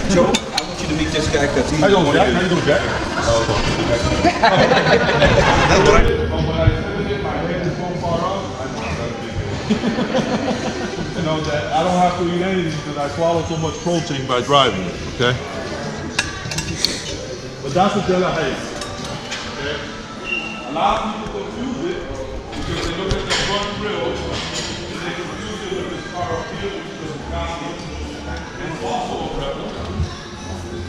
Joe, I want you to meet this guy because he's. How you doing, Jack? How you doing, Jack? That's what I. When I sit in, my head is so far up, I know that's big. You know that I don't have to eat anything because I swallow so much protein by driving it. Okay. But that's a De La Haye. Okay. A lot of people confuse it because they look at the front grill and they confuse it with this car up here, which is a Bugatti, and also a replica.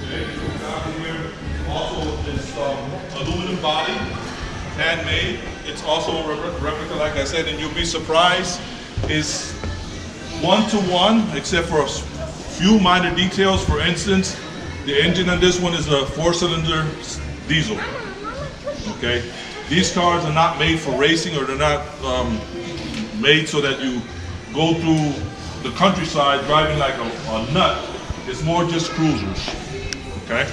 Okay, the Bugatti here also is aluminum body, handmade. It's also a replica, like I said, and you'll be surprised. It's 1-to-1, except for a few minor details. For instance, the engine on this one is a 4-cylinder diesel. Okay, these cars are not made for racing, or they're not made so that you go through the countryside driving like a nut. It's more just cruisers. Okay,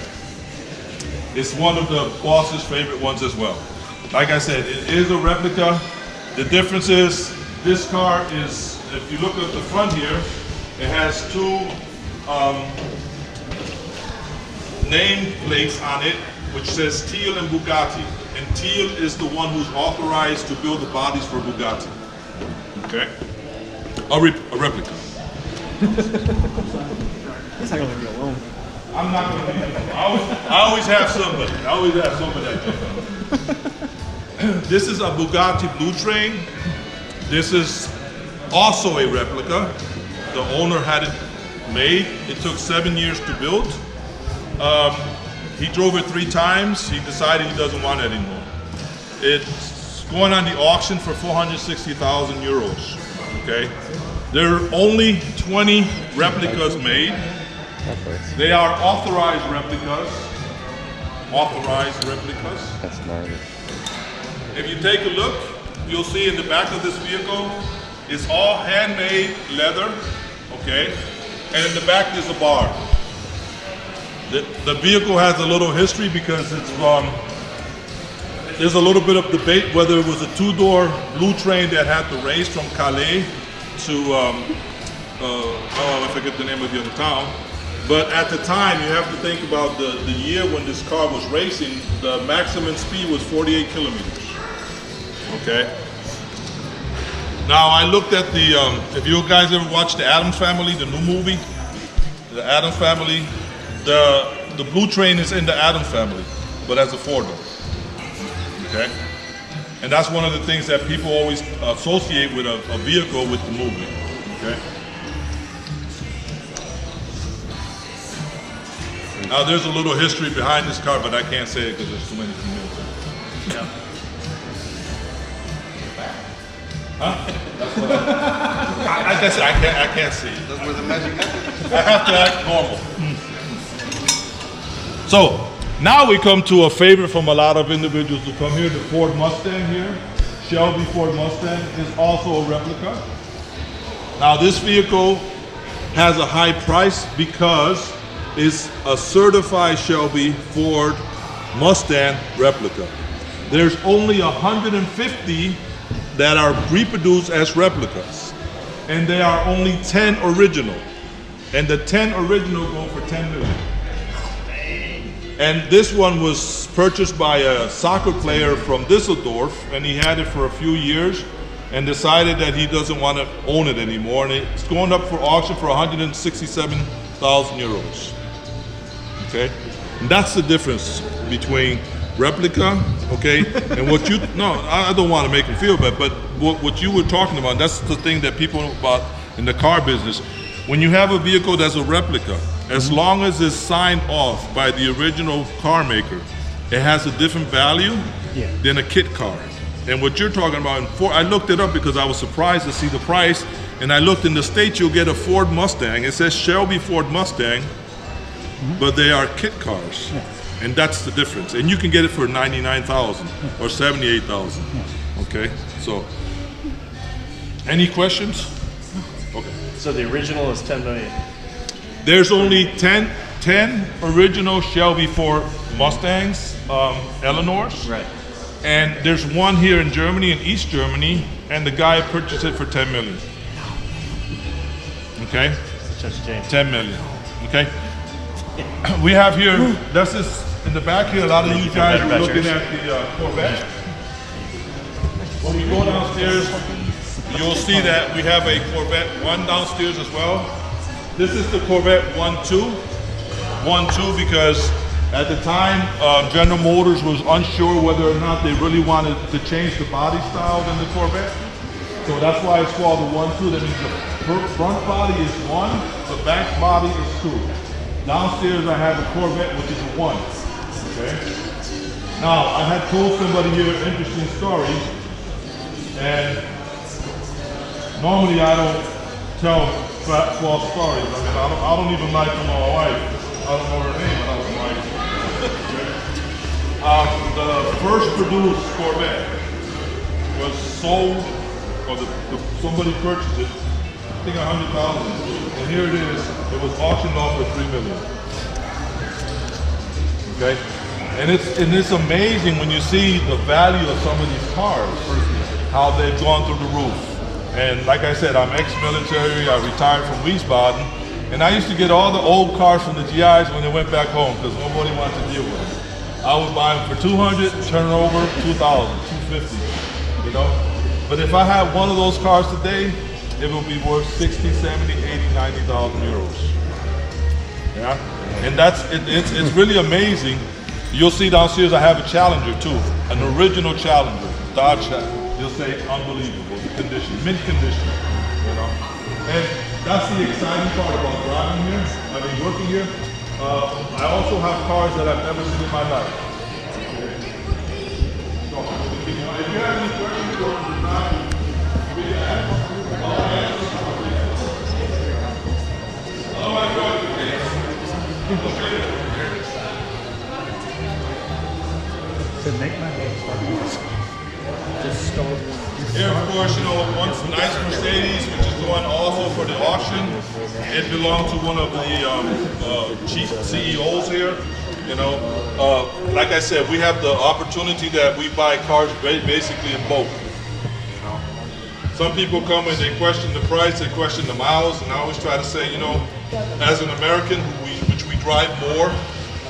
it's one of the boss's favorite ones as well. Like I said, it is a replica. The difference is this car is, if you look at the front here, it has two name plates on it, which says Teal and Bugatti. And Teal is the one who's authorized to build the bodies for Bugatti. Okay? A replica. He's not gonna leave me alone. I'm not going to leave you. I always have somebody. I always have somebody. This is a Bugatti Blue Train. This is also a replica. The owner had it made. It took 7 years to build. He drove it 3 times. He decided he doesn't want it anymore. It's going on the auction for 460,000 euros. Okay, there are only 20 replicas made. They are authorized replicas. Authorized replicas. That's gnarly. If you take a look, you'll see in the back of this vehicle, it's all handmade leather, okay? And in the back there's a bar. The vehicle has a little history because it's there's a little bit of debate whether it was a 2-door Blue Train that had to race from Calais to, I forget the name of the other town. But at the time, you have to think about the year when this car was racing, the maximum speed was 48 kilometers. Okay. Now I looked at the, if you guys ever watched the Addams Family, the new movie, the Addams Family, the Blue Train is in the Addams Family, but as a 4-door. Okay. And that's one of the things that people always associate with a vehicle with the movie. Okay. Now there's a little history behind this car, but I can't say it because there's too many females. Yeah. Huh? That's what I guess I can't see it. That's where the magic happens. I have to act normal. So now we come to a favorite from a lot of individuals who come here. The Ford Mustang here, Shelby Ford Mustang, is also a replica. Now this vehicle has a high price because it's a certified Shelby Ford Mustang replica. There's only 150 that are reproduced as replicas, and there are only 10 original, and the 10 original go for 10 million. And this one was purchased by a soccer player from Düsseldorf, and he had it for a few years and decided that he doesn't want to own it anymore, and it's going up for auction for 167,000 euros. Okay, and that's the difference between replica, okay, and what you, no, I don't want to make him feel bad, but what you were talking about, that's the thing that people know about in the car business. When you have a vehicle that's a replica, as long as it's signed off by the original car maker, it has a different value than a kit car. And what you're talking about, I looked it up because I was surprised to see the price, and I looked in the States, you'll get a Ford Mustang. It says Shelby Ford Mustang, but they are kit cars. And that's the difference. And you can get it for 99,000 or 78,000. Okay, so any questions? Okay. So the original is 10 million. There's only 10 original Shelby Ford Mustangs, Eleanors. Right. And there's one here in Germany, in East Germany, and the guy purchased it for 10 million. Okay? Such a change. 10 million. Okay? we have here, this is in the back here, a lot of you guys are looking at the Corvette. When we go downstairs, you'll see that we have a Corvette 1 downstairs as well. This is the Corvette 1.2. 1.2 because at the time, General Motors was unsure whether or not they really wanted to change the body style in the Corvette. So that's why it's called the 1.2. That means the front body is 1, the back body is 2. Downstairs I have a Corvette which is a 1. Okay. Now I had told somebody here an interesting story, and normally I don't tell false stories. I mean, I don't even lie to my wife. I don't know her name, but I was lying. The first produced Corvette was sold, or somebody purchased it, I think 100,000. And here it is. It was auctioned off for $3 million. Okay, and it's amazing when you see the value of some of these cars, how they've gone through the roof. And like I said, I'm ex-military. I retired from Wiesbaden, and I used to get all the old cars from the GIs when they went back home because nobody wanted to deal with them. I would buy them for 200, turn it over 2,000, 250, you know. But if I had one of those cars today, it would be worth 60, 70, 80, 90,000 euros. Yeah, and it's really amazing. You'll see downstairs I have a Challenger too, an original Challenger, Dodge. You'll say unbelievable, the condition, mint condition, you know. And that's the exciting part about driving here. I mean, working here. I also have cars that I've never seen in my life. So, if you have any questions or design, we ask. To make my head start. Just start. Here, of course, you know, one nice Mercedes, which is going also for the auction. It belonged to one of the chief CEOs here. You know, like I said, we have the opportunity that we buy cars basically in bulk. You know, some people come and they question the price, they question the miles, and I always try to say, you know, as an American, which we drive more,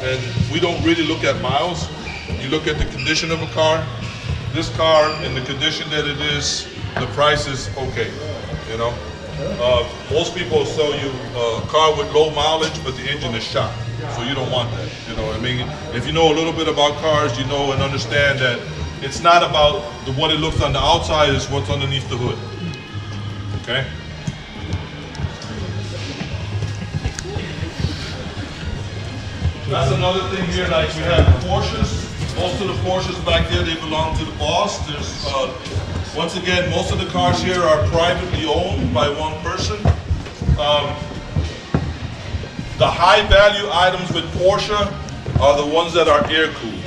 and we don't really look at miles. You look at the condition of a car. This car, in the condition that it is, the price is okay, you know. Most people sell you a car with low mileage, but the engine is shot. So you don't want that, you know. I mean, if you know a little bit about cars, you know and understand that it's not about what it looks on the outside, it's what's underneath the hood, okay? That's another thing here, like we have Porsches. Most of the Porsches back there, they belong to the boss. There's, once again, most of the cars here are privately owned by one person. The high value items with Porsche are the ones that are air cooled.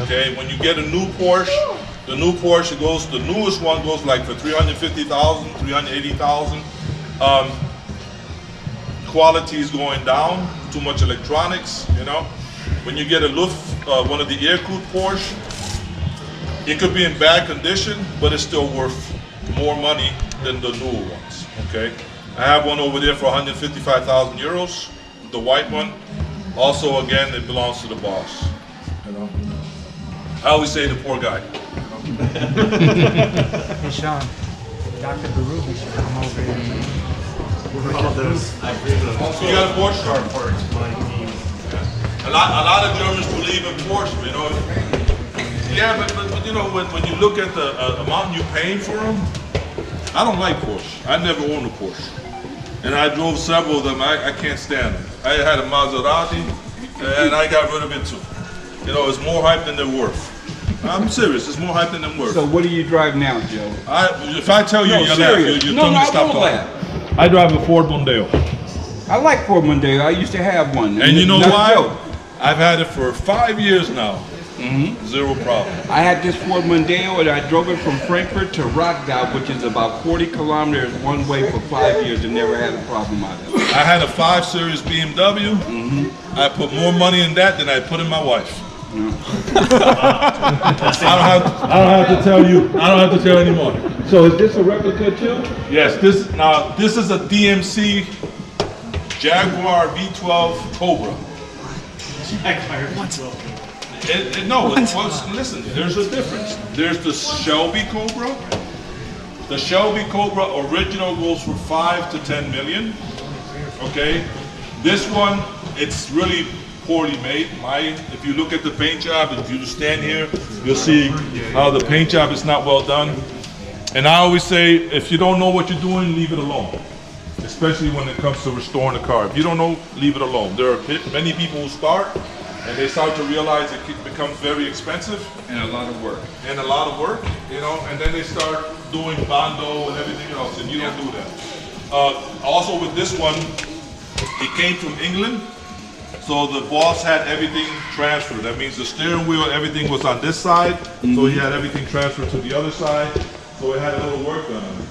Okay, when you get a new Porsche, the new Porsche goes, the newest one goes like for 350,000, 380,000. Quality is going down, too much electronics, you know. When you get a one of the air-cooled Porsche, it could be in bad condition, but it's still worth more money than the newer ones, okay? I have one over there for 155,000 euros, the white one. Also, again, it belongs to the boss, you know. I always say the poor guy. Hey Sean, Dr. Baruch should come over here. All those. You got a Porsche? Car parts, my team. A lot of Germans believe in Porsche, you know. Yeah, but you know, when you look at the amount you're paying for them, I don't like Porsche. I never owned a Porsche. And I drove several of them, I can't stand them. I had a Maserati, and I got rid of it too. You know, it's more hype than they're worth. I'm serious, it's more hype than they're worth. So what do you drive now, Joe? If I tell you, you'll laugh. You tell me to stop talking. I drive a Ford Mondeo. I like Ford Mondeo. I used to have one. And you know Not a why? joke. I've had it for 5 years now. Zero problem. I had this Ford Mondeo and I drove it from Frankfurt to Rottgau, which is about 40 kilometers one way for 5 years and never had a problem out of it. I had a 5 Series BMW. I put more money in that than I put in my wife. I don't have to tell you. I don't have to tell anymore. So is this a replica too? Yes, this is a DMC Jaguar V12 Cobra. Listen, there's a difference. There's the Shelby Cobra. The Shelby Cobra original goes for 5 to 10 million. Okay, this one, it's really poorly made. If you look at the paint job, if you stand here, you'll see how the paint job is not well done. And I always say, if you don't know what you're doing, leave it alone. Especially when it comes to restoring a car. If you don't know, leave it alone. There are many people who start, and they start to realize it becomes very expensive. And a lot of work. And a lot of work, you know, and then they start doing Bondo and everything else, and you don't do that. Also with this one, it came from England, so the boss had everything transferred. That means the steering wheel, everything was on this side, so he had everything transferred to the other side, so it had a little work done on it.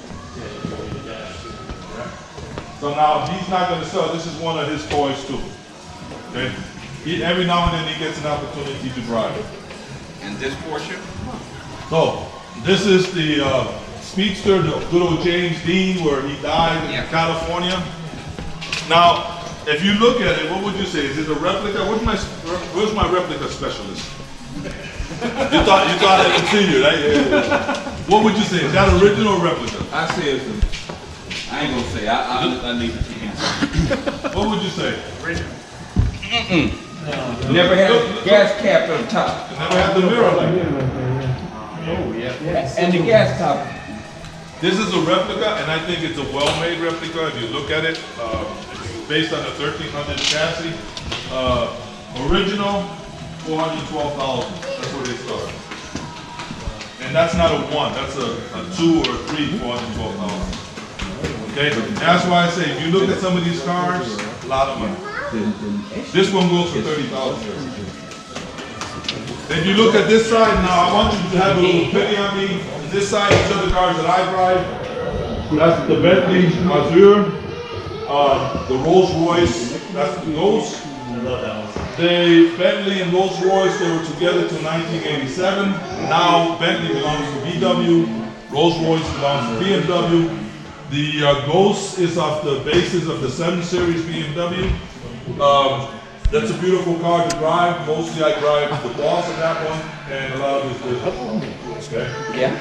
So now he's not going to sell. This is one of his toys too. Okay. Every now and then he gets an opportunity to drive it. And this Porsche? So this is the Speedster, the good old James Dean, where he died in California. Now, if you look at it, what would you say? Is it a replica? Where's my replica specialist? you thought I could see you, right? Yeah. What would you say? Is that original or replica? I say it's I ain't gonna say. I need to see answer. What would you say? Never had a gas cap on top. Never had the mirror like that. Oh yeah. And the gas top. This is a replica, and I think it's a well-made replica. If you look at it, it's based on the 1300 chassis. Original, $412,000. That's where they start. And that's not a one. That's a two or a three, $412,000. Okay, that's why I say if you look at some of these cars, a lot of money. This one goes for $30,000. If you look at this side now, I want you to have a little pity on me. This side, these are the cars that I drive. That's the Bentley Azure, the Rolls Royce. That's the Ghost. The Bentley and Rolls Royce, they were together till 1987. Now Bentley belongs to VW. Rolls Royce belongs to BMW. The Ghost is off the basis of the 7 Series BMW. That's a beautiful car to drive. Mostly I drive the boss of that one and a lot of his business. Okay? Yeah.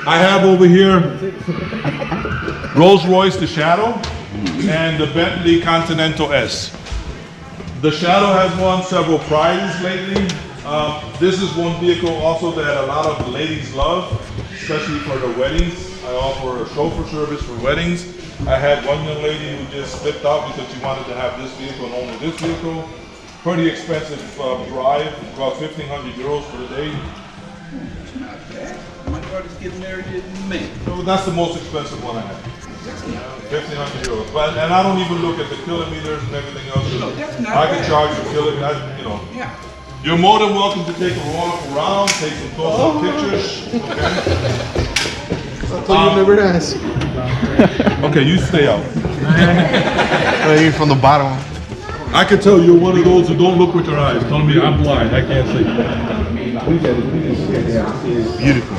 I have over here Rolls Royce the Shadow and the Bentley Continental S. The Shadow has won several prizes lately. This is one vehicle also that a lot of ladies love, especially for their weddings. I offer a chauffeur service for weddings. I had one young lady who just flipped out because she wanted to have this vehicle and only this vehicle. Pretty expensive drive, about 1,500 euros for the day. My daughter's getting married in May. So that's the most expensive one I have. 1,500 euros. But, and I don't even look at the kilometers and everything else. No, that's not I can bad. charge for kilometers, you know. Yeah. You're more than welcome to take a walk around, take some close-up pictures. Okay? I thought you never asked. Okay, you stay out. You're from the bottom. I can tell you're one of those who don't look with your eyes. Tell me I'm blind, I can't see. Beautiful.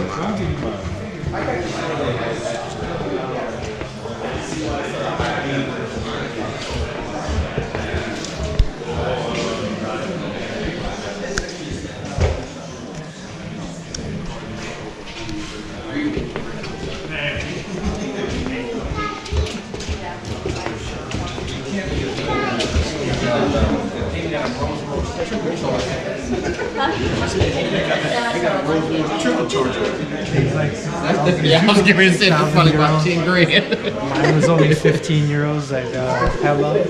Yeah, I was getting ready to say that's probably about 10 grand. Mine was only 15 euros at Hella. You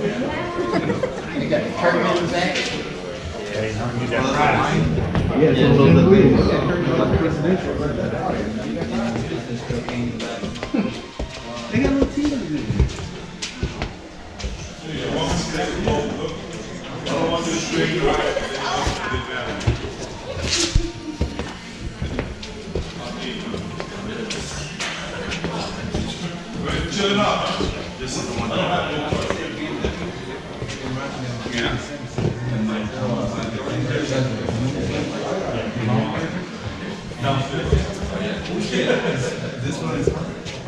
got the curtain in the back. They got a little TV. I don't want you to straighten your eyes. Chilling out. This is the one. Yeah.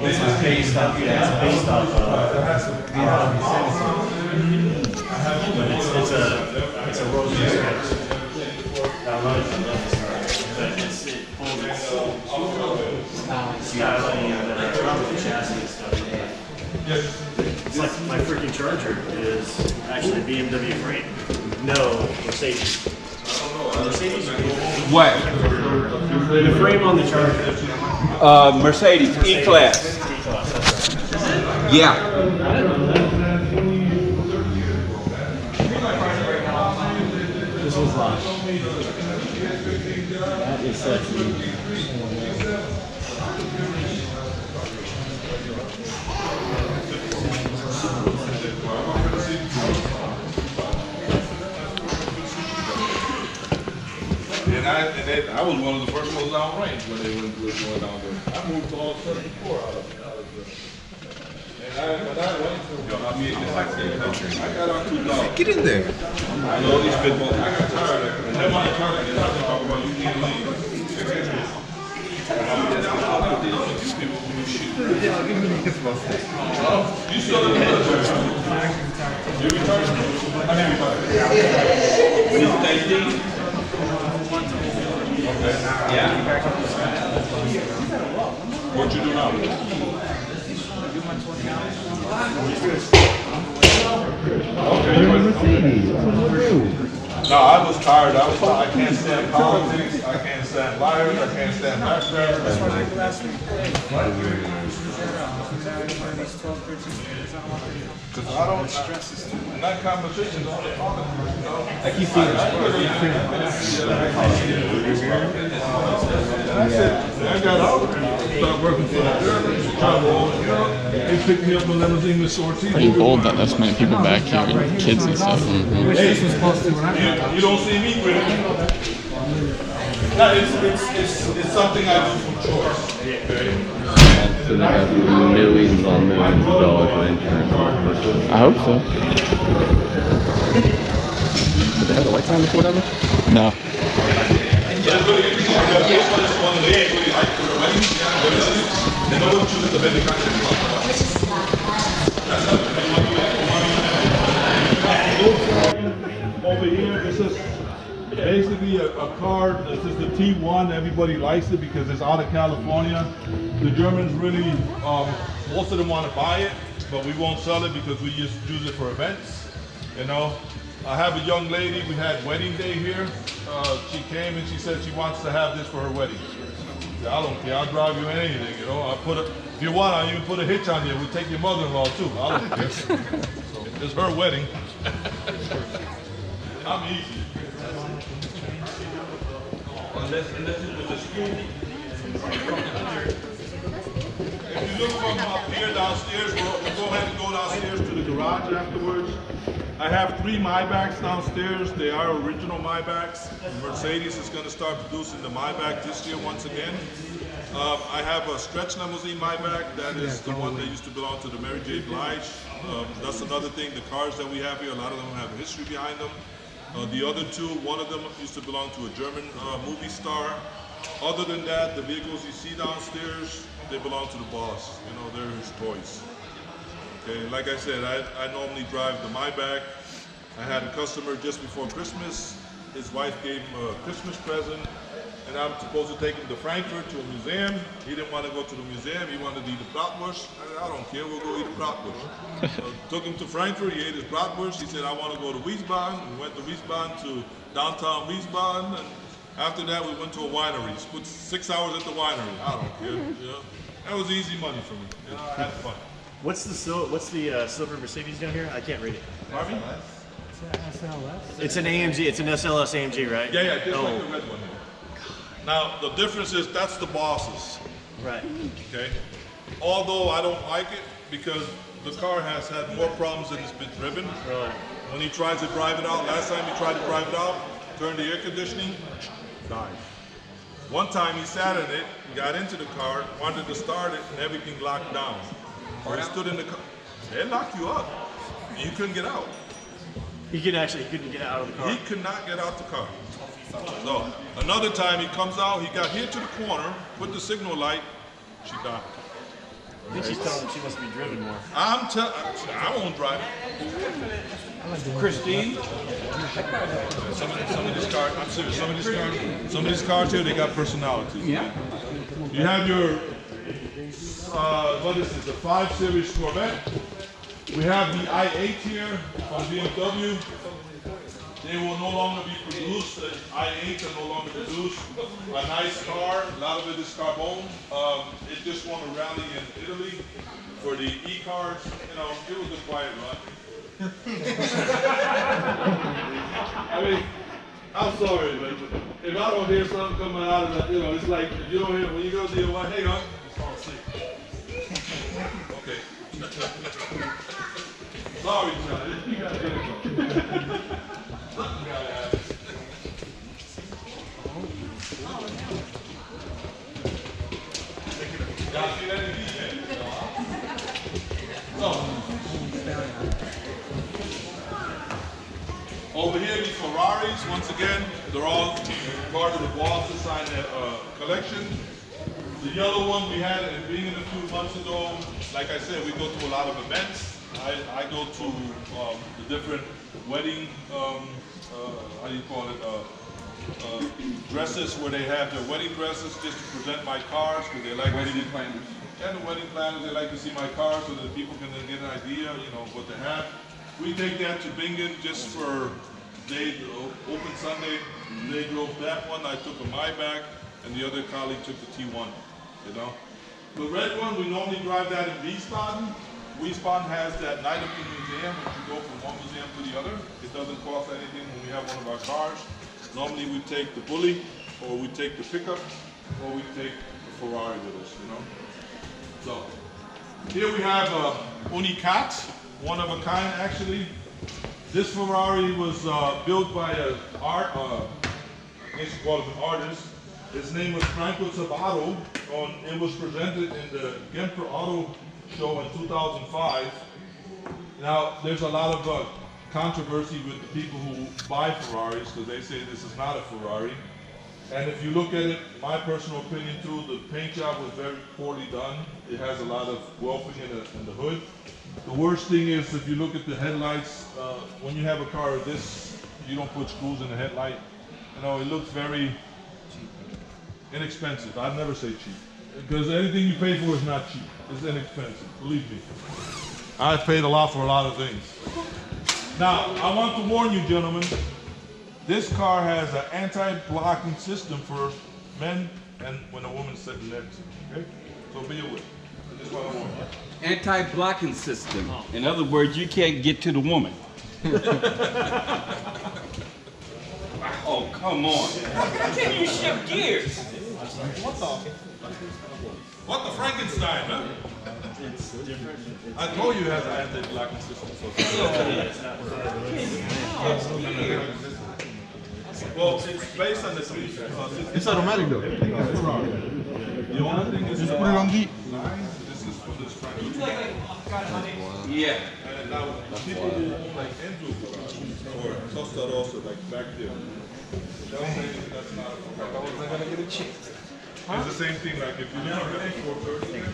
This is based off. Yeah, it's based off. It's a styling and the chassis and stuff. It's like my freaking Charger is actually BMW frame. No Mercedes. Mercedes. What? The frame on the Charger. Mercedes E-Class. Yeah. This was lost. That is sexy. And I was one of the first ones down range when they went going down there. I moved to all 74 out of the. And I went to, I got out too long. Get in there. I know these people, I got tired of it. And then when I turned it, I talk about you can't leave. You still in the military? You retired? I mean, retired. Okay. Yeah. What you do now? Okay. No, I was tired. I can't stand politics. I can't stand liars. I can't stand backstabbers. Because I don't stress in that conversation. I keep seeing I got out, started working for the Germans, travel, they picked me up in limousine with sorties. Pretty bold that that's many people back here, and kids and stuff. Hey, you don't see me with it. No, it's something I do from choice. So they have millions on millions of dollars in insurance. I hope so. Did they have the lights on before that? No. Over here, this is basically a car. This is the T1. Everybody likes it because it's out of California. The Germans really, most of them want to buy it, but we won't sell it because we just use it for events. You know, I have a young lady. We had wedding day here. She came and she said she wants to have this for her wedding. I said, I don't care. I'll drive you in anything. You know, I'll put it. If you want, I'll even put a hitch on you. We'll take your mother-in-law too. I don't care. So it's her wedding. I'm easy. Unless it's with the screw. If you look from up here downstairs, we'll go ahead and go downstairs to the garage afterwards. I have 3 Maybachs downstairs. They are original Maybachs. Mercedes is going to start producing the Maybach this year once again. I have a stretch limousine Maybach. That is the one that used to belong to the Mary J. Blige. That's another thing. The cars that we have here, a lot of them have a history behind them. The other 2, one of them used to belong to a German movie star. Other than that, the vehicles you see downstairs, they belong to the boss. You know, they're his toys. Okay, like I said, I normally drive the Maybach. I had a customer just before Christmas. His wife gave him a Christmas present, and I'm supposed to take him to Frankfurt to a museum. He didn't want to go to the museum. He wanted to eat a bratwurst. I said, I don't care, we'll go eat a bratwurst. Took him to Frankfurt, he ate his bratwurst. He said, I want to go to Wiesbaden. We went to Wiesbaden, to downtown Wiesbaden, and after that we went to a winery. Spent 6 hours at the winery. I don't care. You know? That was easy money for me. You know, I had fun. What's the silver Mercedes down here? I can't read it. Harvey? It's It's an AMG. It's an SLS AMG, right? Yeah, just like the red one here. Now, the difference is that's the boss's, Right. okay? Although I don't like it because the car has had more problems than it's been driven. Right. When he tries to drive it out, last time he tried to drive it out, turned the air conditioning, died. One time he sat in it, got into the car, wanted to start it, and everything locked down. So he stood in the car. They lock you up. And you couldn't get out. He couldn't get out of the car. He could not get out the car. So another time he comes out, he got here to the corner, put the signal light, she died. I think she's telling him she must be driven more. I won't drive it. Christine? Some of these cars, I'm serious. Some of these cars here, they got personalities. Yeah. You have your, what is this? The 5 Series Corvette. We have the i8 here from BMW. They will no longer be produced. The i8 are no longer produced. A nice car. A lot of it is carbon. It just won a rally in Italy for the e-cars. You know, it was a quiet run. I mean, I'm sorry, but if I don't hear something coming out of that, you know, it's like if you don't hear when you go to your wife, hey, hon, just fall asleep. Okay. Sorry, Johnny. You gotta get it going. Something gotta happen. Y'all see that in DJ? So. Over here, these Ferraris, once again, they're all part of the Boss Design collection. The yellow one we had at beginning a few months ago. Like I said, we go to a lot of events. I go to the different wedding, how do you call it, dresses where they have their wedding dresses just to present my cars because they like wedding planners. And the wedding planners, they like to see my cars so that people can then get an idea, you know, what they have. We take that to Bingen just for open Sunday. They drove that one. I took a Maybach, and the other colleague took the T1. You know, the red one we normally drive that in Wiesbaden. Wiesbaden has that night of the museum, which you go from one museum to the other. It doesn't cost anything when we have one of our cars. Normally we take the Bully, or we take the pickup, or we take the Ferrari with us. You know. So here we have a Unicat. One of a kind, actually. This Ferrari was built by an artist. His name was Franco Sabato. It was presented in the Genfer Auto Show in 2005. Now, there's a lot of controversy with the people who buy Ferraris because they say this is not a Ferrari. And if you look at it, my personal opinion too, the paint job was very poorly done. It has a lot of whelping in the hood. The worst thing is if you look at the headlights, when you have a car like this, you don't put screws in the headlight. You know, it looks very inexpensive. I'd never say cheap. Because anything you pay for is not cheap. It's inexpensive, believe me. I've paid a lot for a lot of things. Now, I want to warn you gentlemen, this car has an anti-blocking system for men and when a woman's sitting next to you, okay? So be aware. I just want to warn you. Anti-blocking system. In other words, you can't get to the woman. Oh, come on. How can you shift gears? What the Frankenstein, huh? It's different. I told you it has an anti-blocking system. Well, it's based on the three. It's automatic though. The only thing is Just put it on D. this is for this Frankenstein. Yeah. And now people who own like Enzo Ferrari or Tostarossa, like back there, they'll say that's not a Ferrari. It's the same thing, like if you look at the 430,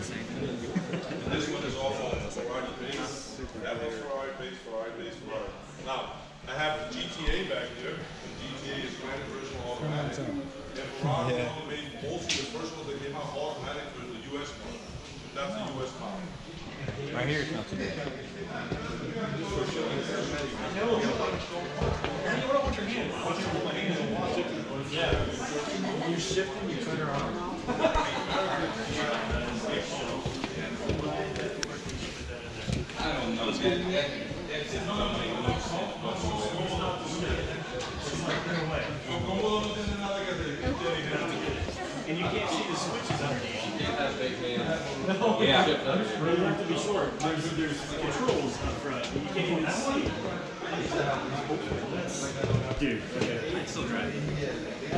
this one is also Ferrari base, that was Ferrari base, Ferrari base, Ferrari. Now, I have the GTA back there, and GTA is Grand Version automatic. And Ferrari only made mostly the first ones that came out automatic for the US model. That's the US model. Right here, it's not too bad. Yeah. When you shift them, you turn her on. I don't know. And you can't see the switches underneath. Yeah. You have to be short. There's controls up front. You can't even see. Dude, okay. I'm still driving. I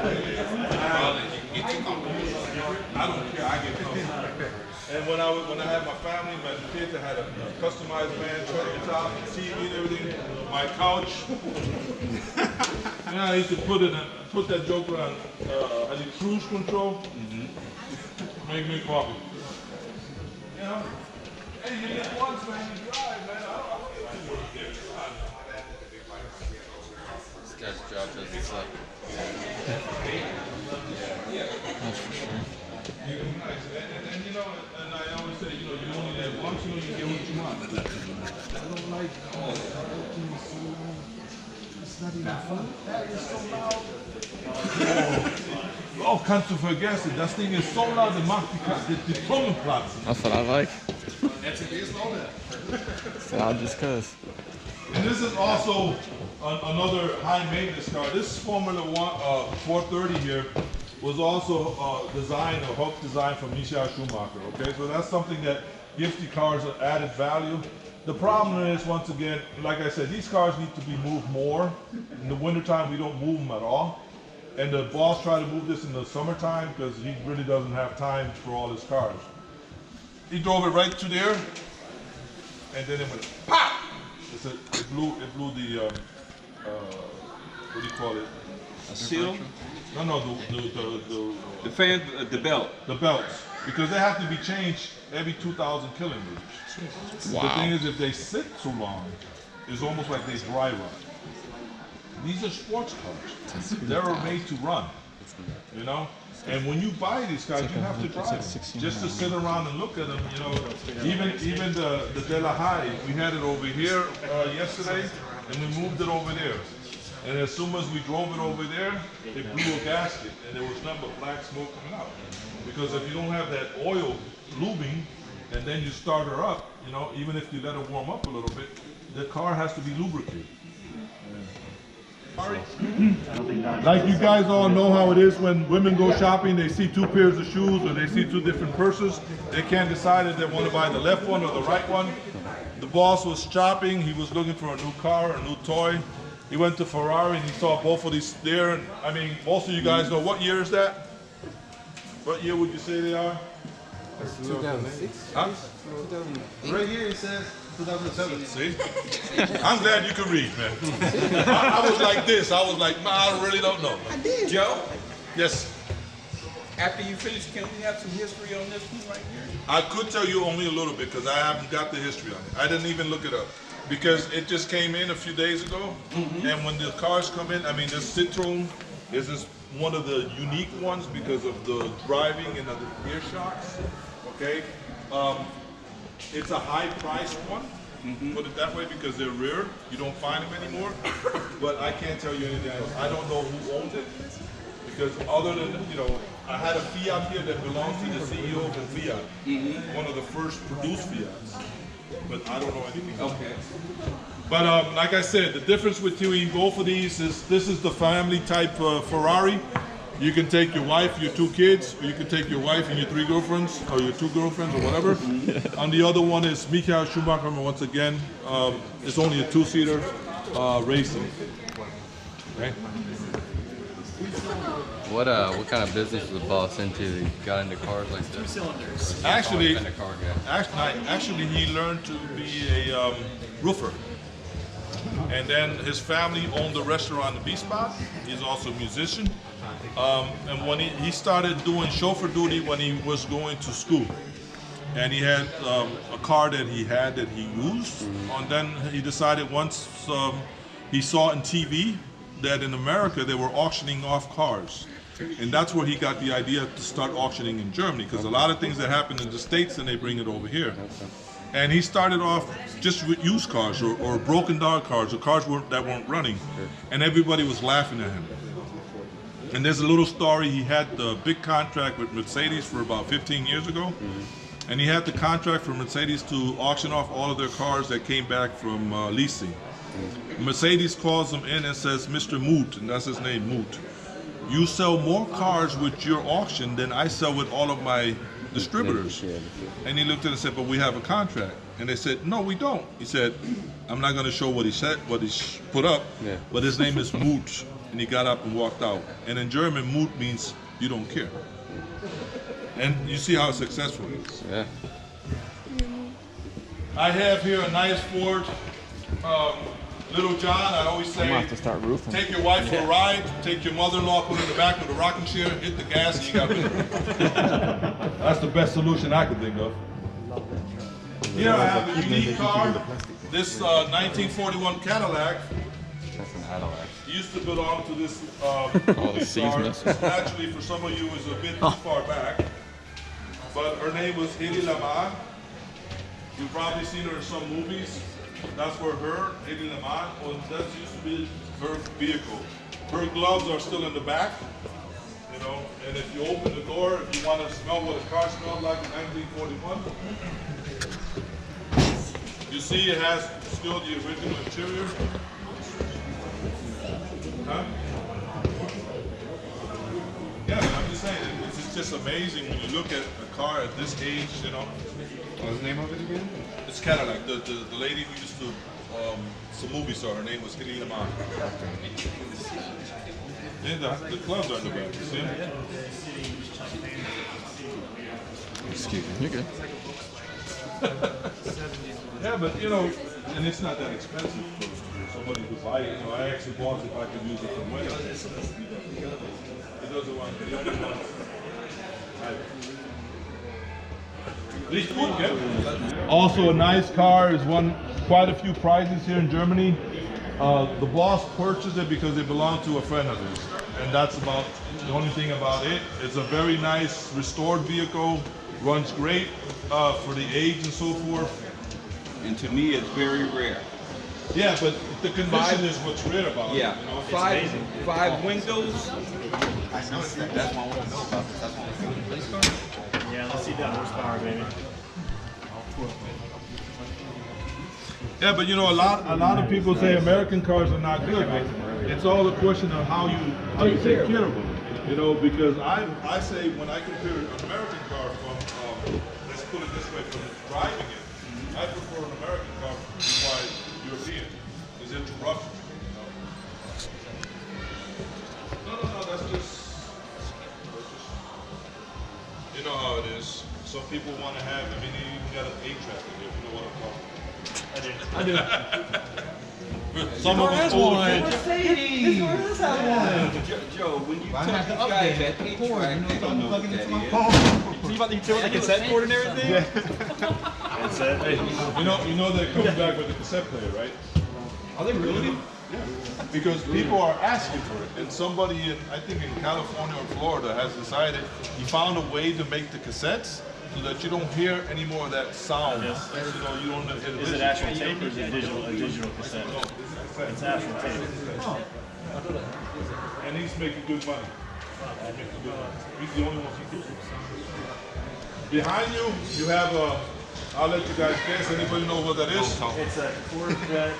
don't care. I get comfortable. And when I had my family, my kids, I had a customized van, truck top, TV and everything. My couch. And I used to put that joker on cruise control. Make me coffee. You know? Hey, you get once, man. You drive, man. I don't guy's job doesn't suck. That's for sure. And you know, and I always say, you know, you only live once, you get what you want. I don't like working so long. It's not even fun. That is so loud. Oh, kannst du vergessen. Das Ding ist so laut, der macht die Trommeln platzen. That's what I like. It's loud just cause. And this is also another high maintenance car. This Formula One 430 here was also designed, a Hope design from Michael Schumacher. Okay, so that's something that gives the cars an added value. The problem is, once again, like I said, these cars need to be moved more. In the wintertime, we don't move them at all. And the boss tried to move this in the summertime because he really doesn't have time for all his cars. He drove it right to there, and then it went pop. It blew the what do you call it? A seal? No, The fan, the belt. the belts, because they have to be changed every 2,000 kilometers. The thing is, if they sit too long, it's almost like they dry rot. These are sports cars. They're made to run, you know? And when you buy these cars, you have to drive them. Just to sit around and look at them, you know. Even the De La Haye, we had it over here yesterday, and we moved it over there. And as soon as we drove it over there, it blew a gasket, and there was nothing but black smoke coming out. Because if you don't have that oil lubing, and then you start her up, you know, even if you let her warm up a little bit, the car has to be lubricated. Like you guys all know how it is when women go shopping, they see two pairs of shoes or they see two different purses. They can't decide if they want to buy the left one or the right one. The boss was shopping, he was looking for a new car, a new toy. He went to Ferrari and he saw both of these there. And I mean, most of you guys know, what year is that? What year would you say they are? 2006. Huh? Right here it says 2007. See? I'm glad you can read, man. I was like this. I was like, I really don't know. Joe, Yes, after you finish, can we have some history on this one right here? I could tell you only a little bit because I haven't got the history on it. I didn't even look it up because it just came in a few days ago. And when the cars come in, I mean, this Citroen is one of the unique ones because of the driving and the rear shocks. Okay, it's a high-priced one. Put it that way, because they're rare. You don't find them anymore. But I can't tell you anything else. I don't know who owns it, because other than, you know, I had a Fiat here that belongs to the CEO of Fiat, one of the first produced Fiats. But I don't know anything else. Okay. But like I said, the difference between both of these is this is the family type Ferrari. You can take your wife, your two kids, or you can take your wife and your three girlfriends, or your two girlfriends, or whatever. And the other one is Michael Schumacher, once again. It's only a two-seater racing. Okay. What kind of business was the boss into that he got into cars like this? Cylinders. Actually, Been a car guy. actually, he learned to be a roofer. And then his family owned the restaurant, the B-Spot. He's also a musician. And when he started doing chauffeur duty when he was going to school. And he had a car that he used. And then he decided once he saw on TV that in America they were auctioning off cars. And that's where he got the idea to start auctioning in Germany, because a lot of things that happen in the States, and they bring it over here. And he started off just with used cars or broken down cars, or cars that weren't running. And everybody was laughing at him. And there's a little story. He had the big contract with Mercedes for about 15 years ago. And he had the contract for Mercedes to auction off all of their cars that came back from leasing. Mercedes calls him in and says, Mr. Moot, and that's his name, Moot, you sell more cars with your auction than I sell with all of my distributors. And he looked at it and said, but we have a contract. And they said, no, we don't. He said, I'm not going to show what he said, what he put up, but his name is Moot. And he got up and walked out. And in German, Moot means you don't care. And you see how successful it is. Yeah. I have here a nice Ford Little John. I always say, I'm gonna have to start roofing. take your wife for a ride, take your mother-in-law, put her in the back with a rocking chair, hit the gas, and you got it. That's the best solution I could think of. Here I have a unique car. This 1941 Cadillac. That's an Cadillac. used to belong to this the movie star. seasonless. Actually, for some of you, it's a bit too far back. But her name was Hedy Lamarr. You've probably seen her in some movies. That's where Hedy Lamarr, that used to be her vehicle. Her gloves are still in the back, you know, and if you open the door, if you want to smell what a car smelled like in 1941, you see it has still the original interior. Huh? Yeah, I'm just saying, it's just amazing when you look at a car at this age, you know. What's the name of it again? It's Cadillac. The lady who used to, it's a movie star, her name was Hedy Lamarr. Yeah, the clubs are in the back, you see them? Excuse me, you're good. Yeah, but you know, and it's not that expensive for somebody to buy it. You know, I actually bought it if I could use it for winter. It doesn't want the only one. Also a nice car, has won quite a few prizes here in Germany. The boss purchased it because it belonged to a friend of his, and that's about the only thing about it. It's a very nice restored vehicle, runs great for the age and so forth. And to me, it's very rare. Yeah, but the condition is what's rare about Yeah, it. You know? five windows. I noticed that. That's what I want to know about this. That's what I'm saying. Police car? Yeah, let's see that horsepower, baby. Yeah, but you know, a lot of people say American cars are not good. But it's all a question of how you take care of them. You know, because I say when I compare an American car from let's put it this way, from driving it, I prefer an American car by European because they're too rough for me. No, that's just you know how it is. Some people want to have. I mean, they even got an 8-track in there. You know what I'm talking about. I do. Some of us old. Joe, when you took these guys at 8-track, they don't know what that is. You about the utility cassette port and everything? That's it. You know they're coming back with a cassette player, right? Are they really? Yeah. Because people are asking for it, and somebody in, I think in California or Florida has decided he found a way to make the cassettes so that you don't hear any more of that sound. Yes. You know, you don't hear the Is it actual tape or is it digital cassette? No, this is cassette. It's actual tape. And he's making good money. He's making good money. He's the only one who can do it. Behind you, you have a, I'll let you guys guess. Anybody know what that is? It's a Corvette.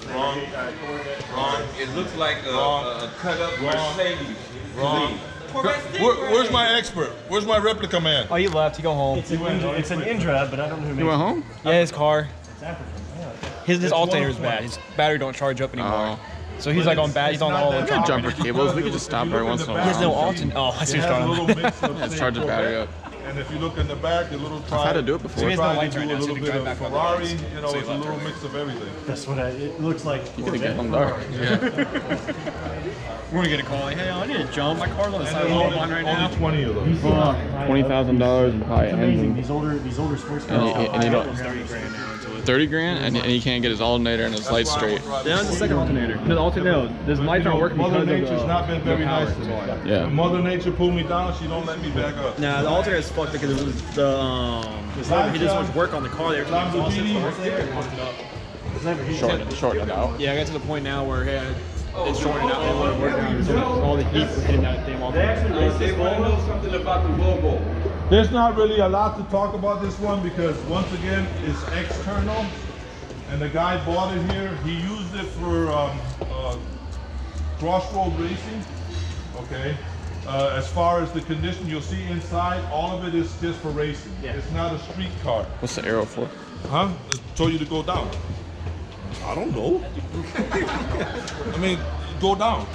Wrong. Corvette. Wrong. It looks like Wrong. a cut up Wrong. Mercedes. Wrong. Where's my expert? Where's my replica man? Oh, he left. He go home. It's an Indra, but I don't know who makes You went home? Yeah, his car. It's African. His alternator is bad. His battery don't charge up anymore. Oh. So he's like on bad. He's on all the We got jumper cables. We could just stop every once in a He has no while. alternator. Oh, I see It what has a you're little talking mix of Yeah, say, charge the battery Corvette. up. And if you look in the back, the little I've had to do it before. So he has no try to lights do right a now, so little he bit drive of back on the Ferrari, lights. you know, So he it's a left little early. mix of everything. That's what it looks like. You could have get them dark. We're gonna get a call like, hey, I need to jump. My car's on the side of the Only, line right now. only 20 of them. $20,000 and probably It's amazing. engine. These older sports And cars. you don't. 30 grand now into it. 30 grand, and he can't get his alternator and his lights straight. Yeah, it's the second alternator. No, the alternator, this lights aren't working Mother because Nature's of not been very power. nice to me. Yeah. When Mother Nature pulled me down, she don't let me back up. Nah, the alternator is fucked because it was he did so much work on the car there. Lamborghini. Shorten it out. Yeah, I got to the point now where it's shorting out and it worked out. So all the heat was hitting that damn alternator. They want to know something about the Volvo. There's not really a lot to talk about this one because once again, it's external. And the guy bought it here. He used it for crossroad racing. Okay. As far as the condition, you'll see inside, all of it is just for racing. Yeah. It's not a street car. What's the arrow for? Huh? It told you to go down. I don't know. I mean, go down.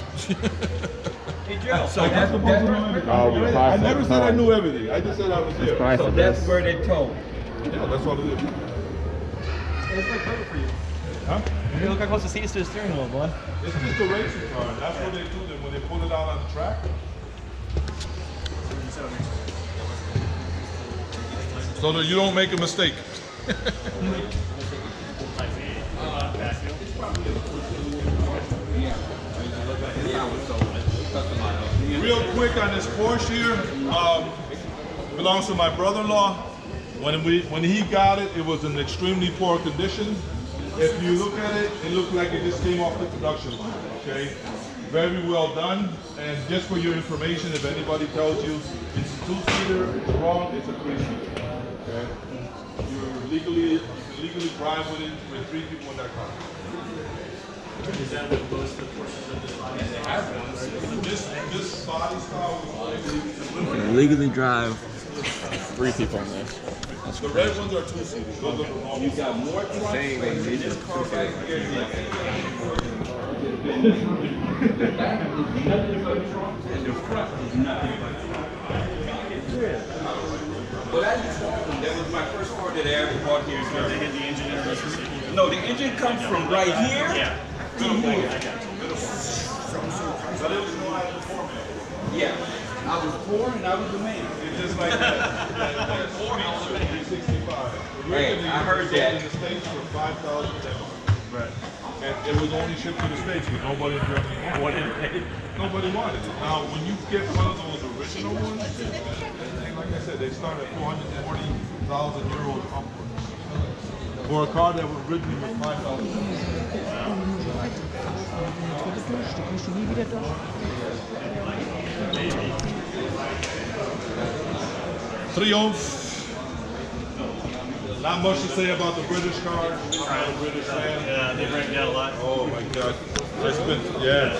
Hey Joe, So that's the most I never said I knew everything. I just said I was here. Price so of that's this. where they told. Yeah, that's what it is. It's like perfect for you. Huh? You look how close the seat is to the steering wheel, bud. It's just a racing car. And that's what they do then when they pull it out on the track. So that you don't make a mistake. Real quick on this Porsche here, belongs to my brother-in-law. When he got it, it was in extremely poor condition. If you look at it, it looked like it just came off the production line, okay? Very well done, and just for your information, if anybody tells you it's a two-seater, it's wrong, it's a three-seater, okay? You can legally drive with it with 3 people in that car. Is that what most of the Porsches of this body have? This body style was Legally drive 3 people in this. the red ones are two-seaters. Those are the normal. You got more trunk space in this car right here. And the front is nothing but well, that was my first car that I ever bought here. They get the engine in this. No, the engine comes from right here. Yeah. To here. Yeah. I was poor and I was the man. It's just like that 365. Hey, I heard that. In the States for $5,000. Right. And it was only shipped to the States because nobody in Germany wanted it. Nobody wanted it. Now, when you get one of those original ones, like I said, they start at 440,000 euros upwards. For a car that was originally was $5,000. Triumph. Not much to say about the British cars. I'm a British fan. Yeah, they break down a lot. Oh my God. It's been, yeah.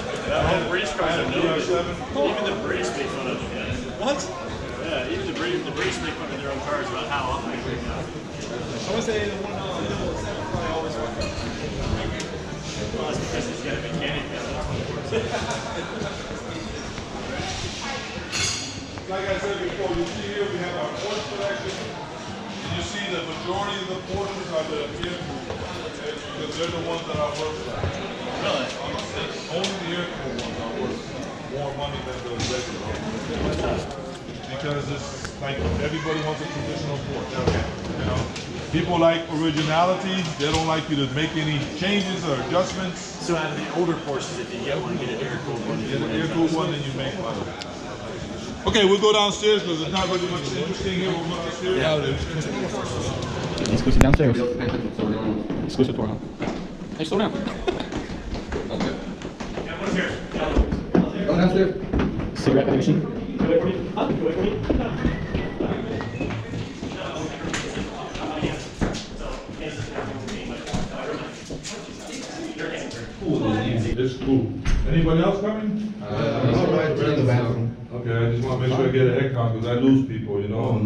The British cars are no good. DR7. Even the British make fun of them. Yeah. What? Yeah, even the British make fun of their own cars about how often they break down. I want to say the 1.7 probably always works. Well, that's because it's got a mechanic now. Like I said before, you see here we have our Porsche collection. And you see the majority of the Porsches are the air-cooled ones, okay? Because they're the ones that are worth Really? only the air-cooled ones are worth more money than the regular ones. Because it's like everybody wants a traditional Porsche. You know? People like originality. They don't like you to make any changes or adjustments. So out of the older Porsches, if you get one, get an air-cooled one. Get an air-cooled one and you make money. Okay, we'll go downstairs because there's not really much interesting here. We'll go downstairs. Exclusive downstairs. Exclusive tour, huh? Hey, slow down. Go downstairs. Cigarette machine. It's cool. Anybody else coming? We're in the bathroom. Okay, I just want to make sure I get a head count because I lose people, you know.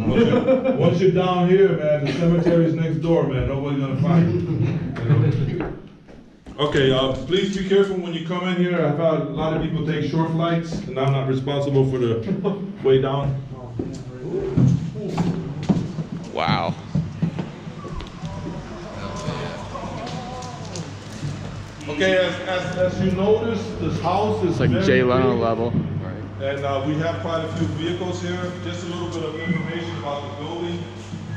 Once you're down here, man, the cemetery's next door, man. Nobody's gonna find you. You know? Okay, please be careful when you come in here. I've had a lot of people take short flights, and I'm not responsible for the way down. wow. Okay, as you notice, this house is It's like very Jay Leno big. level. And we have quite a few vehicles here. Just a little bit of information about the building.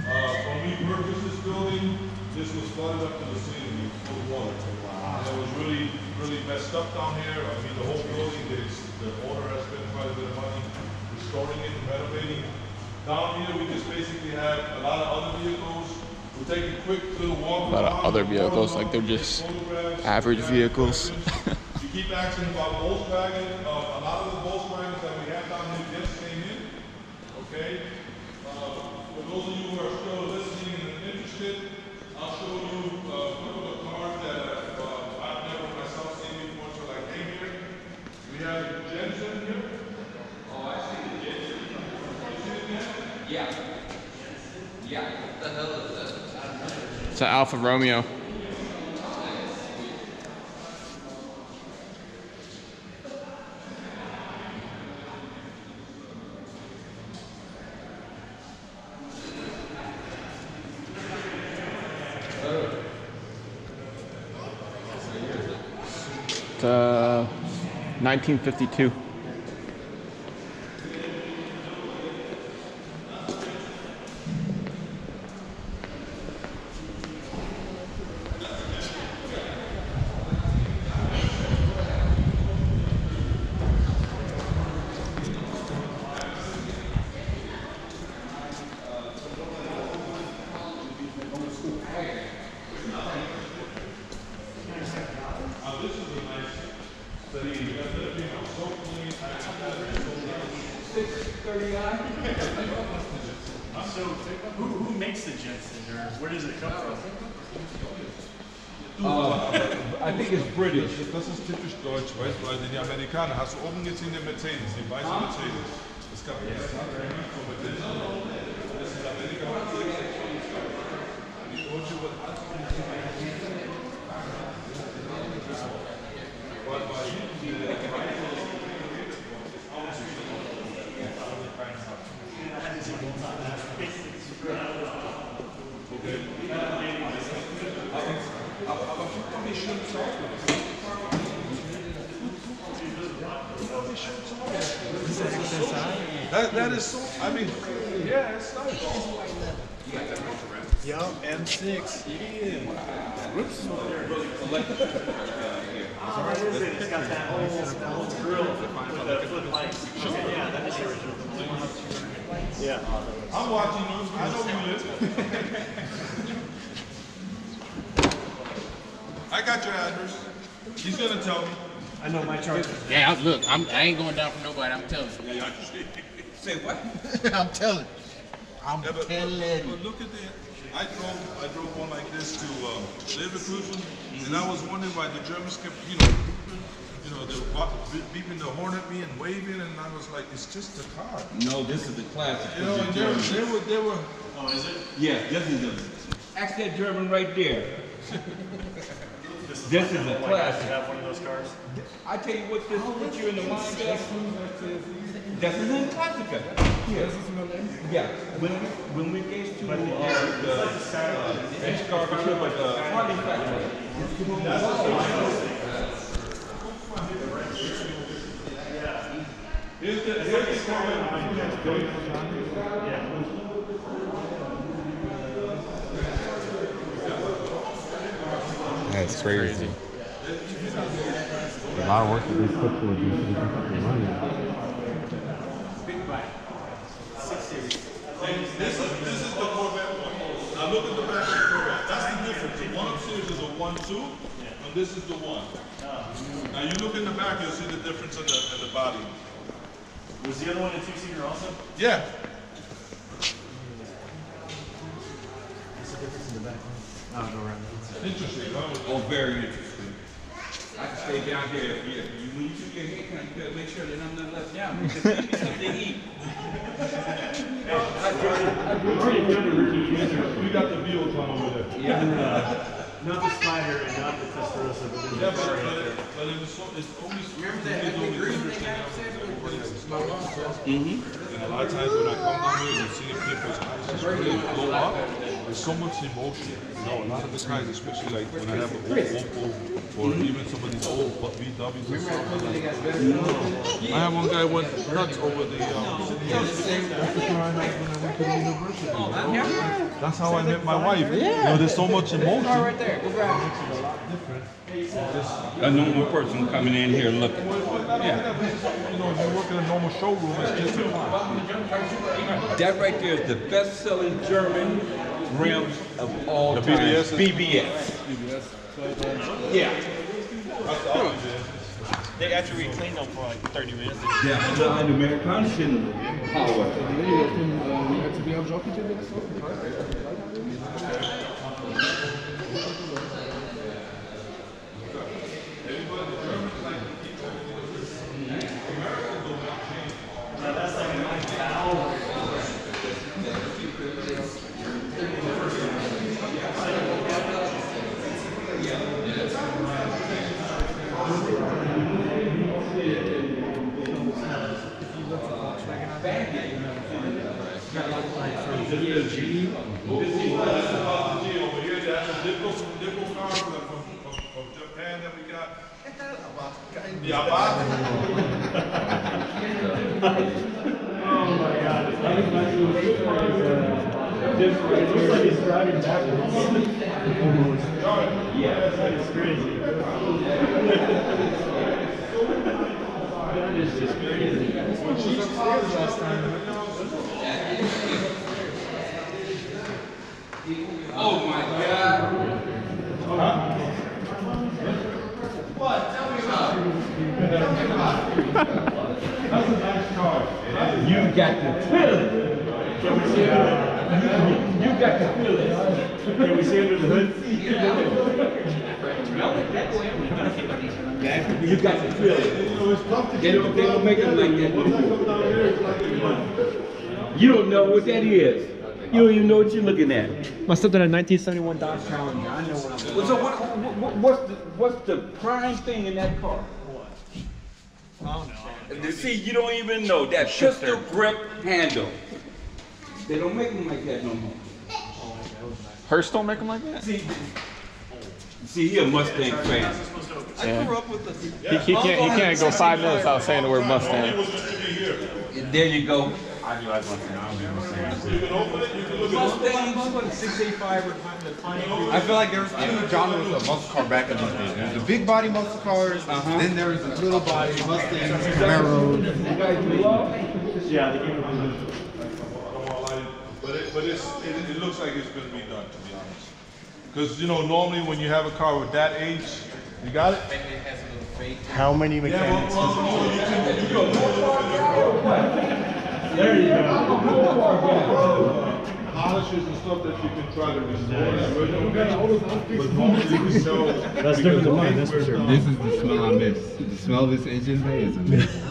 When we purchased this building, this was flooded up to the ceiling with water. And it was really, really messed up down here. I mean, the whole building, the owner has spent quite a bit of money restoring it and renovating. Down here, we just basically have a lot of other vehicles. We'll take a quick little walk. A lot of other vehicles, like they're just average vehicles. You keep asking about Volkswagen. A lot of the Volkswagens that we have down here just came in. Okay? For those of you who are still listening and interested, I'll show you a couple of cars that I've never myself seen before until I came here. We have a Jensen here. Oh, I see the Jensen. You see it yet? Yeah. Yeah. What the hell is that? It's an Alfa Romeo. It's 1952. So, who makes the Jensen, or where does it come from? I think it's British. Das ist typisch deutsch, weißt du, weil die Amerikaner, hast du oben gesehen den Mercedes, die weiße Mercedes. Das gab es. Das ist Amerika. Die Deutsche wird That is so, I mean, yeah, it's nice. Yo, M6. It's got that whole grill with the flip lights. Yeah, that is the original. Yeah. I'm watching you. I know you live. I got your address. He's gonna tell me. I know my charger. Yeah, look, I ain't going down for nobody. I'm telling you. Say what? I'm telling. I'm Yeah, but telling. look at the. I drove one like this to Leverkusen, and I was wondering why the Germans kept, they were beeping the horn at me and waving, and I was like, it's just a car. No, this is the classic. You know, and they were. Oh, is it? Yeah, this is the. Ask that German right there. This is a I classic. have one of those cars. I tell you what, this put you in the mind of. This is in ClassicX. Yeah. When we get to the Scarpature, but the Harley factory. Here's the That's crazy. A lot of work that they put to reduce the fucking money. This is the Corvette one. Now look at the back of the Corvette. That's the difference. The one upstairs is a 1.2, and this is the one. Now you look in the back, you'll see the difference in the body. Was the other one a two-seater also? Yeah. Interesting, huh? Oh, very interesting. I can stay down here. When you do your haircut, you gotta make sure that I'm not left down because you need something to eat. We got the Beals on over there. Yeah. Not the Spider and not the Testarossa, but the Yeah, but it's always. Remember that And a lot of times when I come down here and see people's eyes just really blow up, there's so much emotion. You know, a lot of the guys, especially like when I have an old Opel or even some of these old VWs and stuff. I have one guy went nuts over the That's how I met my wife. You know, there's so much emotion. Right there. A normal person coming in here looking. Yeah. You know, if you work in a normal showroom, it's just That right there is the best-selling German rims of all The time. BBS? BBS. Yeah. They actually cleaned them for like 30 minutes. Ja, also eine amerikanische Power. From Japan that we got. Yeah, Bob. Oh my god. It looks like he's driving backwards. Yeah, that's crazy. That is just crazy. Last time. Oh my God. What? Tell me about it. That's a nice car. You got to feel it. You got to feel it. Can we see under the hood? You got to feel it. They don't make them like that. You don't know what that is. You don't even know what you're looking at. Must have been a 1971 Dodge Challenger. I know what I'm So what's the prime thing in that car? I don't know. See, you don't even know that pistol grip handle. They don't make them like that no more. Hearst don't make them like that? See, he a Mustang fan. Yeah. He can't go 5 minutes without saying the word Mustang. There you go. I knew I was going to say, I don't know what I'm saying. Mustang 685 or I feel like there was 2 genres of muscle car back in those days. There's the big body muscle cars, then there was the little body Mustangs, Camaros. Yeah, they gave it but it looks like it's going to be done, to be honest. Because, you know, normally when you have a car with that age, you got it? How many mechanics? There you go. Polishes and stuff that you can try to restore. But normally you can sell. That's different than mine, that's for sure. This is the smell I miss. The smell of this engine bay is amazing.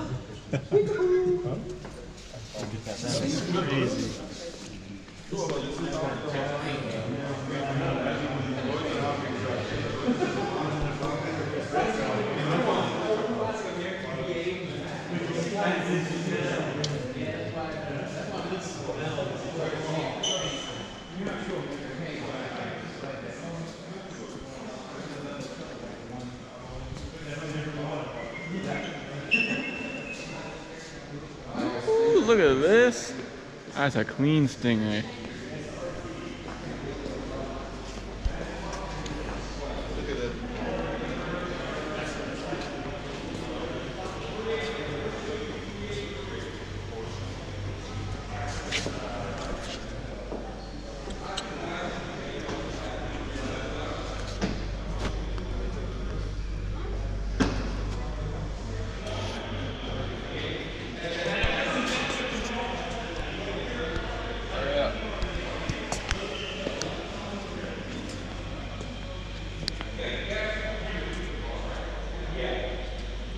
Ooh, look at this. That's a clean Stingray.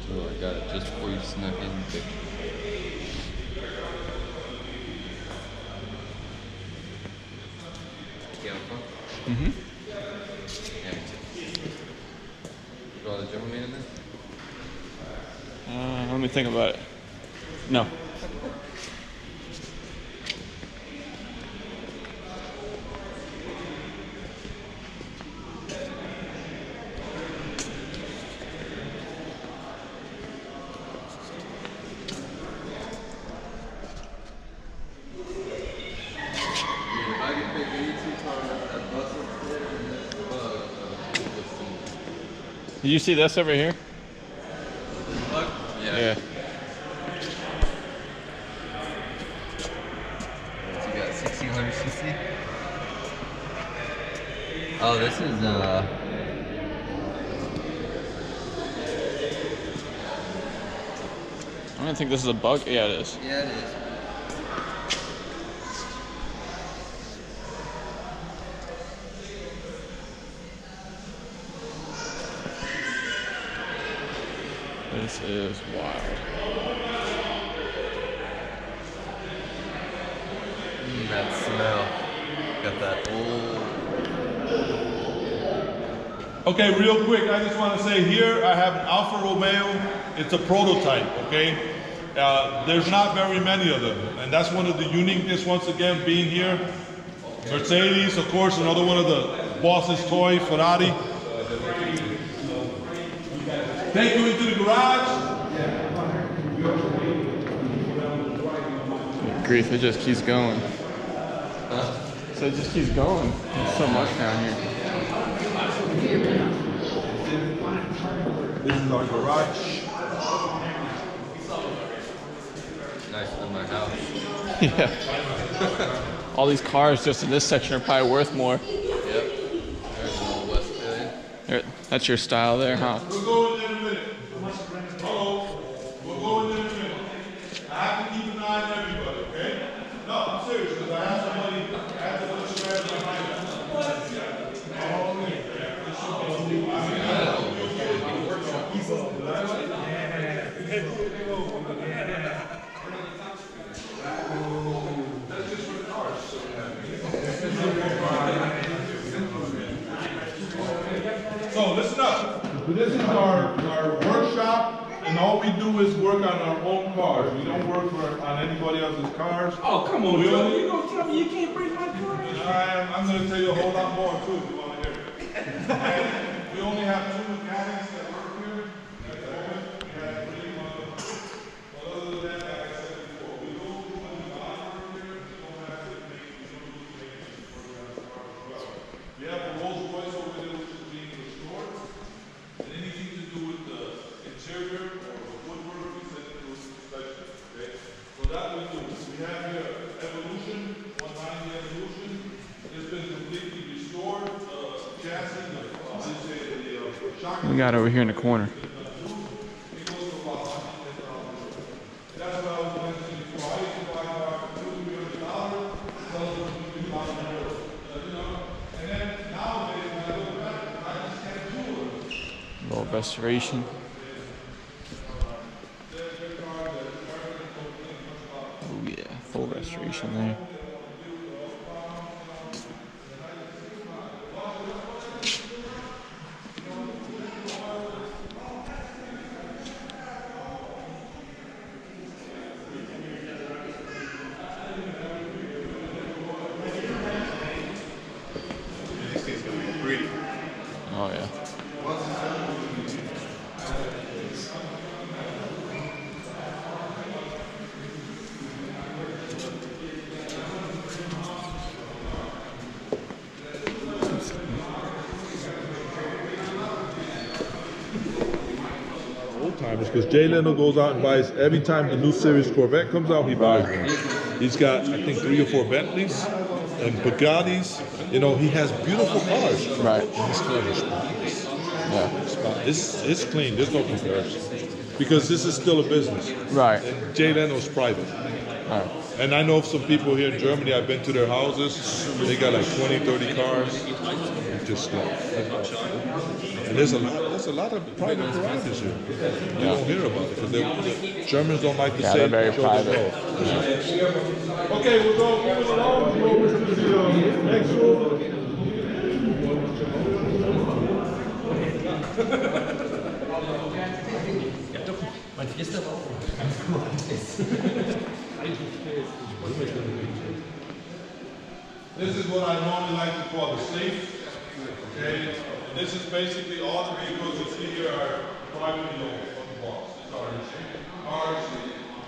So I got it just before you snuck in. Yeah, Mm-hmm. yeah, me too. You got the gentleman in there? Let me think about it. No. If I could pick any 2 cars that bust up there and that's the bug, Did you see this over here? yeah. Yeah. So you got 1600 cc? Oh, this is I don't think this is a bug. Yeah, it is. yeah, it is. This is wild. That smell. Got that old. Okay, real quick, I just want to say here I have an Alfa Romeo. It's a prototype, okay? There's not very many of them, and that's one of the uniqueness once again being here. Mercedes, of course, another one of the boss's toy, Ferrari. Take you into the garage. Good grief, it just keeps going. So it just keeps going. There's so much down here. This is our garage. Nicer than my house. Yeah. All these cars just in this section are probably worth more. Yep. There's an old West Philly. That's your style there, huh? We'll go in there in a minute. Hello. We'll go in there in a minute. this is our workshop, and all we do is work on our own cars. We don't work on anybody else's cars. Oh, come on, Joe. You gonna tell me you can't break my car? I'm going to tell you a whole lot more too if you want to hear it. And we only have 2 mechanics that work here at the moment. We have 3 but other than that, like I said before, we don't do any monitoring here. We don't have to make maintenance programs as well. We have the Rolls Royce over there which is being restored. And anything to do with the interior or the woodwork, we send it to inspection. Okay? So that we do. We have here Evolution, 190 Evolution. It's been completely restored. Chassis, the shock. We got over here in the corner. That's what I was mentioning before. I used to buy cars for $200-$300, sell them for $2,000. And then nowadays, when I look back, I just can't do it. Little restoration. Oh yeah, full restoration there. Oh yeah. Old timers, because Jay Leno goes out and buys every time the new series Corvette comes out, he buys one. He's got, I think, 3 or 4 Bentleys and Bugattis. You know, he has beautiful cars. Right. Yeah. It's clean. There's no comparison. Because this is still a business. Right. And Jay Leno's private. Right. And I know of some people here in Germany, I've been to their houses, they got like 20, 30 cars. Just slow. And there's a lot of private garages here. You don't hear about it because the Germans don't like to say they're very show private. them off. Yeah. Okay, we'll go moving along. We'll go over to the next room. This is what I normally like to call the safe. Okay, and this is basically all the vehicles you see here are privately owned on the box. These are cars,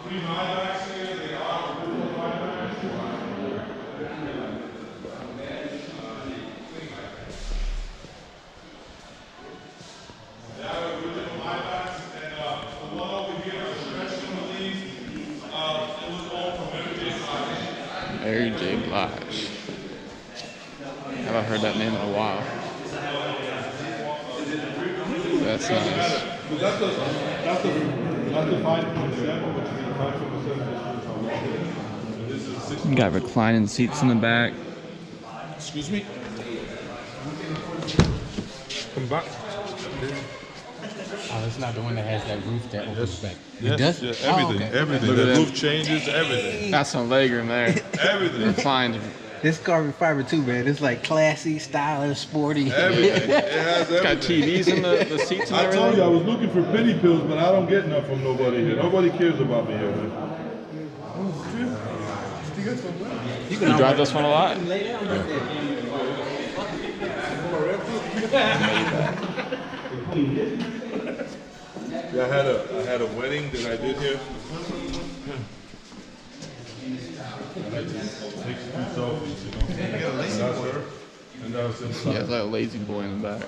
3 Maybachs here. They are original Maybachs. They are original Maybachs, and the one over here, the stretch some of these, it was all from Mary J. Blige. Mary J. Blige. Haven't heard that name in a while. That's nice. That's the 5.7, which is the 5.7. You got reclining seats in the back. Excuse me? Come back. Oh, it's not the one that has that roof that opens back. It Yes, does? yeah, Oh, everything, okay. everything. Look at The that. roof changes, everything. Got some legroom there. Everything. Reclined. This carbon fiber too, man. It's like classy, stylish, sporty. Everything. It has Got everything. TVs in the seats and I told you I everything. was looking for penny pills, but I don't get none from nobody here. Nobody cares about me here, man. You drive this one a lot? Yeah, I had a wedding that I did here. I like to take some selfies, you know. And that's her. And that was inside. Yeah, it's like a lazy boy in the back.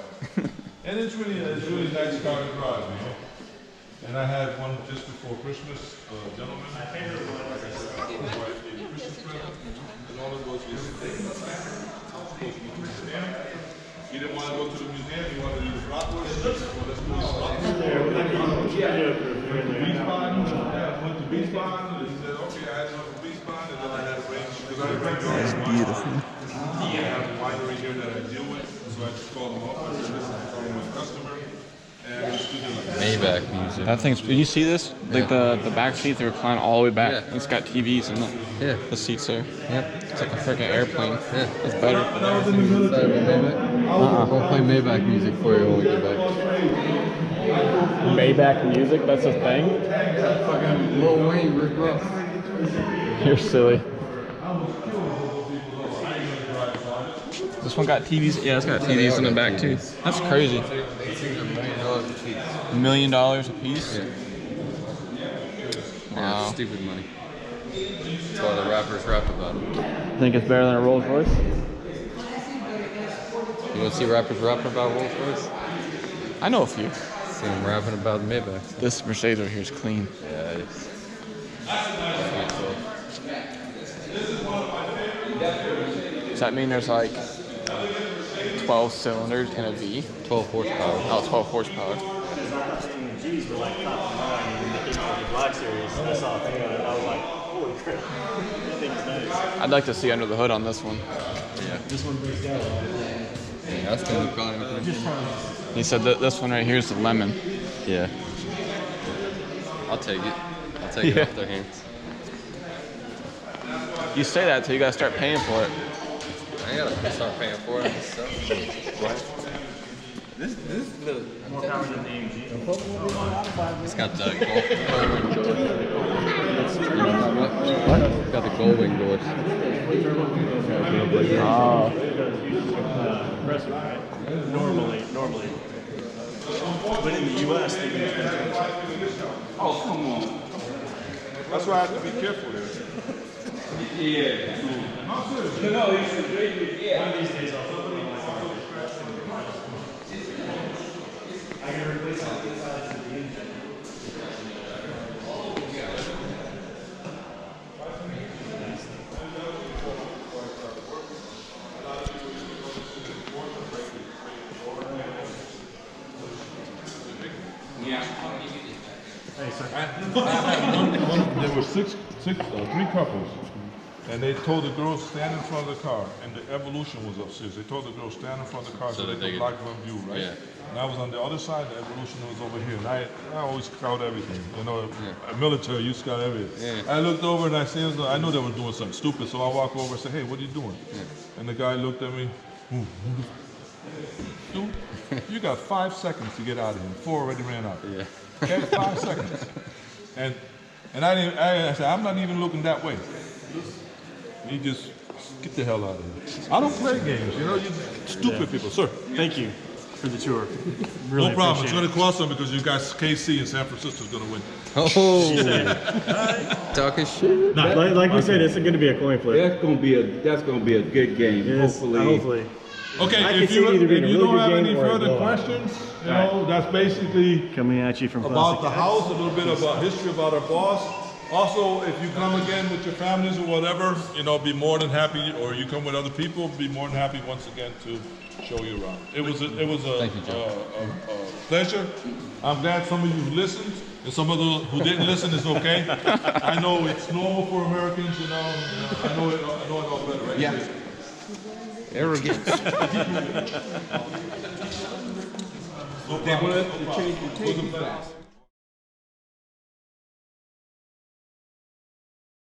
And it's really nice car to drive, you know. And I had one just before Christmas, gentleman. My favorite one. Like I said, my wife gave me a Christmas present. And all it was yesterday. He didn't want to go to the museum. He wanted to use bratwurst. So let's do this bratwurst. Went to Wiesbaden. And he said, okay, I had enough of Wiesbaden. And then I had arranged, because I arranged all the Beautiful. I have a winery here that I deal with, so I just call them up. I said, listen, I'm calling my customer. And we just do it like that. Maybach music. That thing's. Did you see this? Like the back seats, they recline all the way back. Yeah. It's got TVs in the seats there. Yep. It's like a freaking airplane. Yeah. It's better. That was in the military. We'll play Maybach music for you when we get back. Maybach music, that's a thing? Fucking Lil Wayne, Rick Ross. You're silly. This one got TVs. Yeah, it's got TVs in the back too. That's crazy. $1 million a piece? Yeah. Wow. Yeah, stupid money. That's why the rappers rap about it. Think it's better than a Rolls Royce? You want to see rappers rapping about Rolls Royce? I know a few. See them rapping about Maybachs. This Mercedes over here is clean. Yeah, it's... Does that mean there's like 12 cylinders in a V? 12 horsepower. Oh, 12 horsepower. G's were like top of mind when they came out with the Black Series. I saw a thing on it. I was like, holy crap. That thing is nice. I'd like to see under the hood on this one. Yeah. This one breaks down. Yeah, that's gonna be probably... He said that this one right here is the lemon. Yeah. I'll take it. I'll take it off their hands. You say that till you gotta start paying for it. I gotta start paying for it. What? This little. More power than the AMG. It's got the gold wing doors. What? It's got the gold wing doors. Oh. Impressive, right? Normally. But in the US, they use Oh, come on. That's why I have to be careful there. Yeah. No, he's a great. Yeah. one of these days I'll flip it on my car. I can replace all the sides of the engine. Hey, sir. There were three couples, and they told the girl stand in front of the car, and the Evolution was upstairs. They told the girl stand in front of the car so they could block one view, right? Yeah. And I was on the other side, the Evolution was over here, and I always scout everything. You know, military, you scout everything. Yeah. I looked over and I knew they were doing something stupid, so I walk over and say, hey, what are you doing? Yeah. And the guy looked at me, dude, you got 5 seconds to get out of here. 4 already ran out. Yeah. Okay, 5 seconds. And I said, I'm not even looking that way. You just get the hell out of here. I don't play games, you know, you stupid people. Sir. Thank you for the tour. Really No problem. It's appreciate going to cost them because you guys, KC in San Francisco is going to win. Oh, talking shit. No, like we said, it's going to be a coin flip. That's gonna be a good game. Yes, hopefully. Okay, I if can see it either being a really don't good have game any or a further blowout. questions, you know, that's basically Coming at you from about the ClassicX. house, a little bit about history about our boss. Also, if you come again with your families or whatever, you know, be more than happy, or you come with other people, be more than happy once again to show you around. It was a pleasure. I'm glad some of you listened, and some of those who didn't listen is okay. I know it's normal for Americans, you know. I know it all better, right? Yeah. Arrogance. They wanted to change the tape fast.